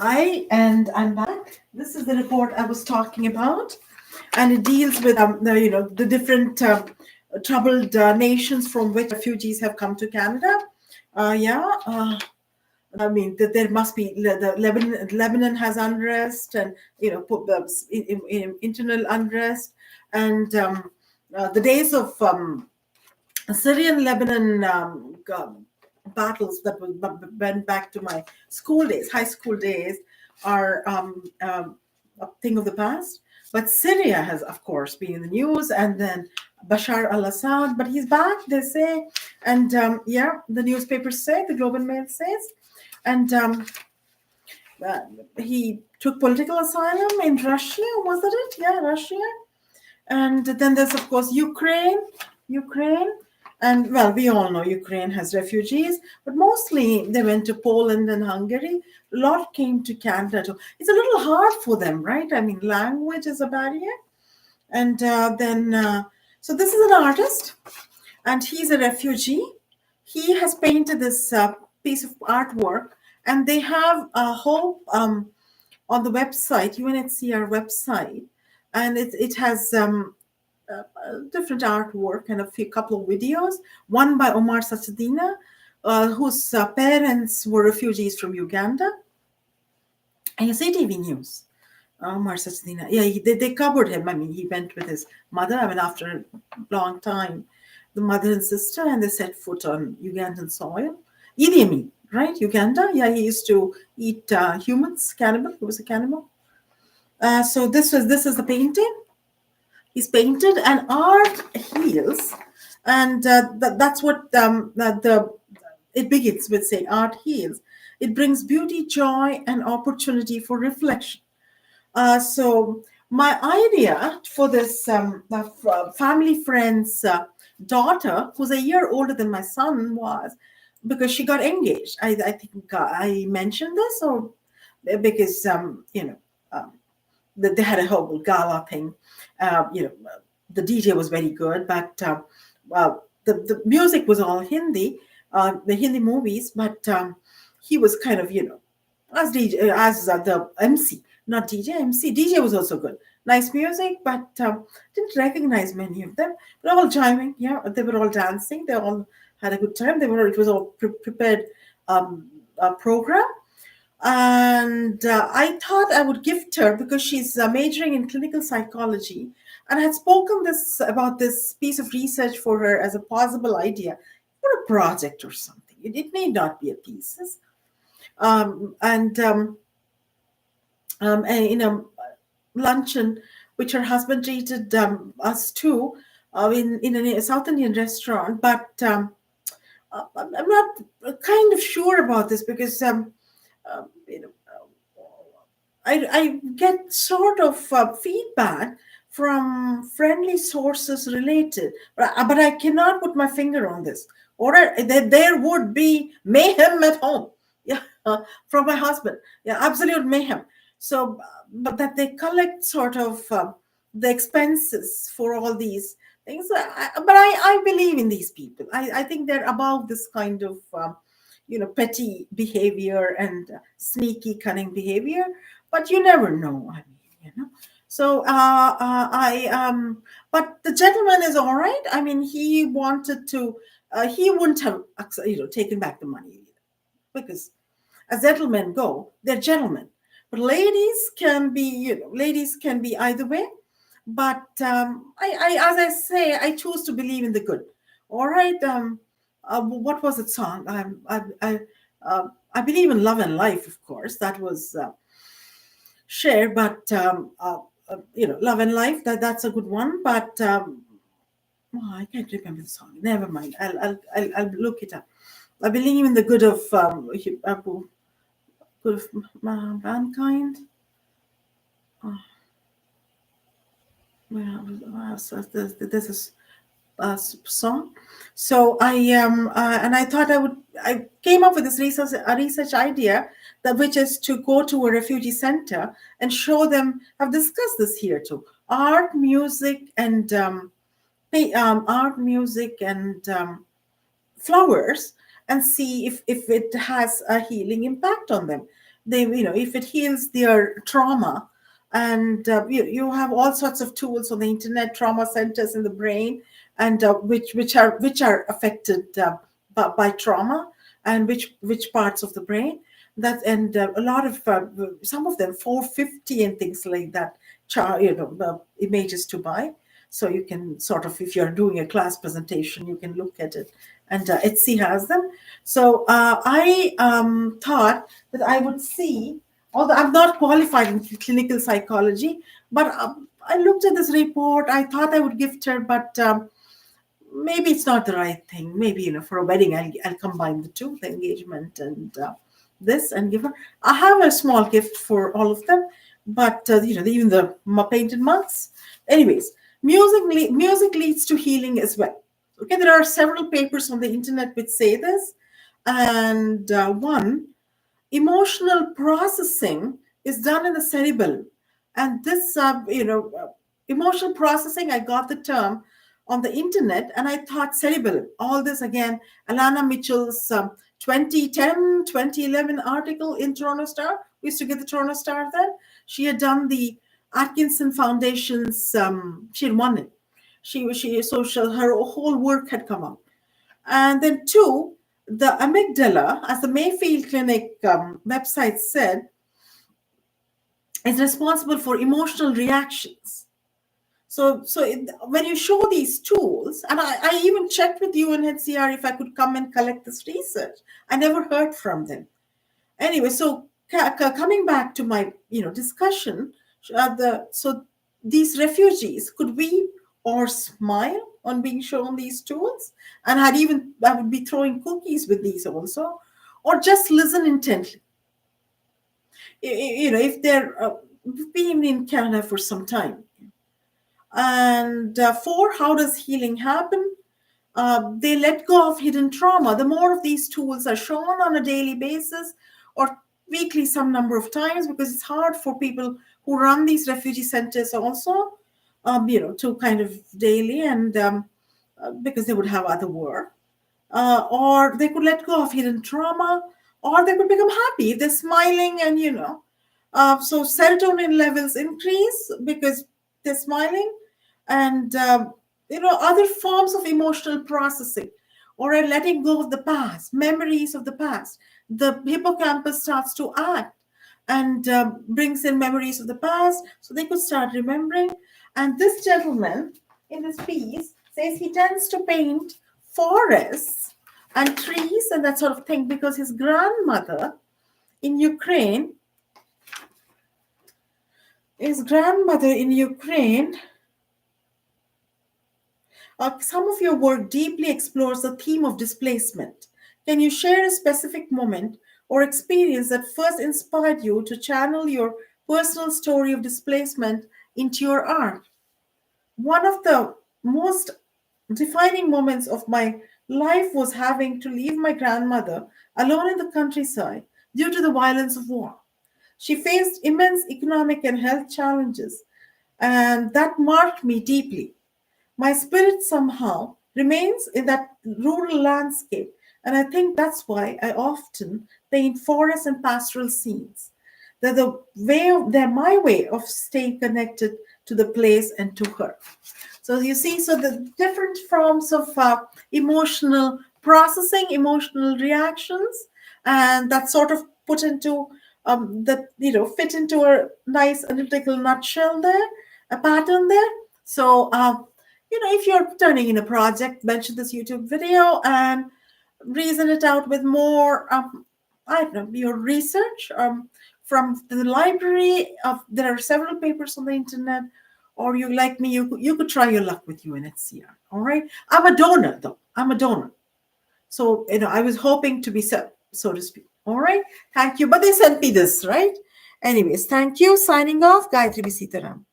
Hi, and I'm back. This is the report I was talking about, and it deals with the different troubled nations from which refugees have come to Canada. Yeah, I mean that there must be the Lebanon has unrest, and internal unrest, and the days of Syrian Lebanon battles that went back to my school days, high school days, are a thing of the past. But Syria has, of course, been in the news, and then Bashar al-Assad, but he's back, they say, and the newspapers say, the Globe and Mail says, and uh, he took political asylum in Russia, wasn't it? Yeah, Russia. And then there's, of course, Ukraine. And well, we all know Ukraine has refugees, but mostly they went to Poland and Hungary. A lot came to Canada too. It's a little hard for them, right? I mean, language is a barrier. And so this is an artist, and he's a refugee. He has painted this piece of artwork, and they have a whole on the website, UNHCR website, and it has different artwork and a couple of videos. One by Omar Sachedina, whose parents were refugees from Uganda. And you see TV news. Omar Sachedina, yeah, they covered him. I mean, he went with his mother. I mean, after a long time, the mother and sister, and they set foot on Ugandan soil. Idi Amin, right? Uganda. Yeah, he used to eat humans, cannibal. He was a cannibal. So this is the painting. He's painted, and art heals, and that's what it begins with saying art heals. It brings beauty, joy, and opportunity for reflection. So my idea for this family friend's daughter, who's a year older than my son, was because she got engaged. I think I mentioned this, or because they had a whole gala thing. The DJ was very good, but the music was all Hindi, the Hindi movies. But he was kind of, as DJ, as the MC, not DJ, MC. DJ was also good. Nice music, but didn't recognize many of them. They're all chiming. Yeah, they were all dancing. They all had a good time. It was all prepared program. And I thought I would gift her because she's majoring in clinical psychology, and I had spoken this about this piece of research for her as a possible idea for a project or something. It need not be a thesis. And in a luncheon, which her husband treated us to in a South Indian restaurant, but I'm not kind of sure about this because you know, I get sort of feedback from friendly sources related, but I cannot put my finger on this. Or there would be mayhem at home, yeah, from my husband, yeah, absolute mayhem. So, but that they collect sort of the expenses for all these things. But I believe in these people. I think they're above this kind of petty behavior and sneaky cunning behavior, but you never know. I mean, so I but the gentleman is all right. I mean, he wanted to he wouldn't have taken back the money either, because as gentlemen go, they're gentlemen, but ladies can be either way. But I as I say, I choose to believe in the good. All right. What was it song? I believe in love and life, of course. That was Cher, but love and life. That's a good one. But I can't remember the song. Never mind. I'll look it up. I believe in the good of good of mankind. So this is song. So I thought I came up with this research idea, that which is to go to a refugee center and show them. I've discussed this here too: art, music, and flowers, and see if it has a healing impact on them. they, if it heals their trauma. And you have all sorts of tools on the internet, trauma centers in the brain, and which are affected by trauma, and which parts of the brain. That, and a lot of some of them 450 and things like that, images to buy. So you can sort of, if you're doing a class presentation, you can look at it, and Etsy has them. So I thought that I would see, although I'm not qualified in clinical psychology, but I looked at this report. I thought I would gift her, but maybe it's not the right thing. Maybe, for a wedding, I'll combine the two, the engagement and this, and give her. I have a small gift for all of them, but even the painted mugs. Anyways, music leads to healing as well. Okay, there are several papers on the internet which say this, and one, emotional processing is done in the cerebellum. And this emotional processing, I got the term on the internet, and I thought cerebellum, all this again, Alana Mitchell's 2010 2011 article in Toronto Star. We used to get the Toronto Star then. She had done the Atkinson Foundation's, she had won it. Her whole work had come out. And then two, the amygdala, as the Mayfield Clinic website said, is responsible for emotional reactions. So when you show these tools, and I even checked with UNHCR if I could come and collect this research. I never heard from them. Anyway, so coming back to my discussion, so these refugees could weep or smile on being shown these tools, and I would be throwing cookies with these also, or just listen intently. If they're been in Canada for some time. And four, how does healing happen? They let go of hidden trauma. The more of these tools are shown on a daily basis or weekly, some number of times, because it's hard for people who run these refugee centers also, to kind of daily, and because they would have other work. Or they could let go of hidden trauma, or they could become happy. They're smiling, and so serotonin levels increase because they're smiling, and other forms of emotional processing, or a letting go of the past, memories of the past. The hippocampus starts to act and brings in memories of the past, so they could start remembering. And this gentleman in this piece says he tends to paint forests and trees and that sort of thing because his grandmother in Ukraine, some of your work deeply explores the theme of displacement. Can you share a specific moment or experience that first inspired you to channel your personal story of displacement into your art? One of the most defining moments of my life was having to leave my grandmother alone in the countryside due to the violence of war. She faced immense economic and health challenges, and that marked me deeply. My spirit somehow remains in that rural landscape, and I think that's why I often paint forest and pastoral scenes. They're my way of staying connected to the place and to her. So you see, so the different forms of emotional processing, emotional reactions, and that sort of put into fit into a nice analytical nutshell there, a pattern there. So if you're turning in a project, mention this YouTube video and reason it out with more, I don't know, your research from the library. There are several papers on the internet, or you like me, you could try your luck with UNHCR. All right. I'm a donor, though. I'm a donor. So, I was hoping to be so to speak. All right. Thank you. But they sent me this, right? Anyways, thank you. Signing off. Gayatri B. Sitaram.